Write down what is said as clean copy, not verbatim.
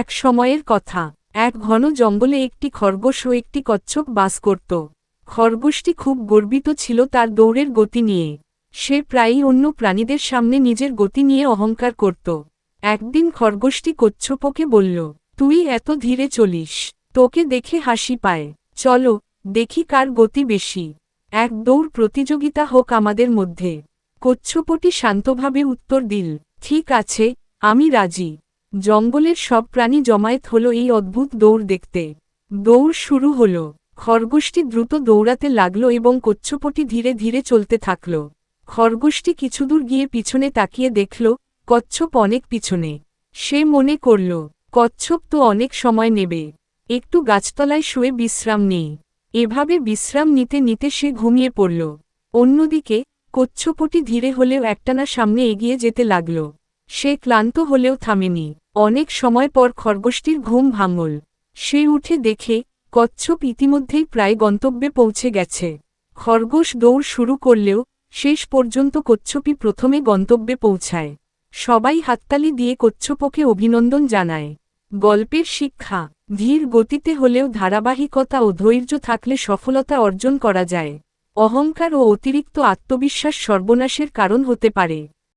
এক সময়ের কথা, এক ঘন জঙ্গলে একটি খরগোশ ও একটি কচ্ছপ বাস করত। খরগোশটি খুব গর্বিত ছিল তার দৌড়ের গতি নিয়ে। সে প্রায়ই অন্য প্রাণীদের সামনে নিজের গতি নিয়ে অহংকার করত। একদিন খরগোশটি কচ্ছপকে বলল, তুই এত ধীরে চলিস, তোকে দেখে হাসি পায়, চলো দেখি কার গতি বেশি। এক দৌড় প্রতিযোগিতা হোক আমাদের মধ্যে। কচ্ছপটি শান্তভাবে উত্তর দিল, ঠিক আছে, আমি রাজি। জঙ্গলের সব প্রাণী জমায়েত হলো এই অদ্ভুত দৌড় দেখতে। দৌড় শুরু হলো। খরগোশটি দ্রুত দৌড়াতে লাগল এবং কচ্ছপটি ধীরে ধীরে চলতে থাকল। খরগোশটি কিছুদূর গিয়ে পিছনে তাকিয়ে দেখল, কচ্ছপ অনেক পিছনে। সে মনে করল, কচ্ছপ তো অনেক সময় নেবে, একটু গাছতলায় শুয়ে বিশ্রাম নেই। এভাবে বিশ্রাম নিতে নিতে সে ঘুমিয়ে পড়ল। অন্যদিকে কচ্ছপটি ধীরে হলেও একটানা সামনে এগিয়ে যেতে লাগল। সে ক্লান্ত হলেও থামেনি। অনেক সময় পর খরগোশটির ঘুম ভাঙল। সে উঠে দেখে, কচ্ছপ ইতিমধ্যেই প্রায় গন্তব্যে পৌঁছে গেছে। খরগোশ দৌড় শুরু করলেও শেষ পর্যন্ত কচ্ছপই প্রথমে গন্তব্যে পৌঁছায়। সবাই হাততালি দিয়ে কচ্ছপকে অভিনন্দন জানায়। গল্পের শিক্ষা, ধীর গতিতে হলেও ধারাবাহিকতা ও ধৈর্য থাকলে সফলতা অর্জন করা যায়। অহংকার ও অতিরিক্ত আত্মবিশ্বাস সর্বনাশের কারণ হতে পারে।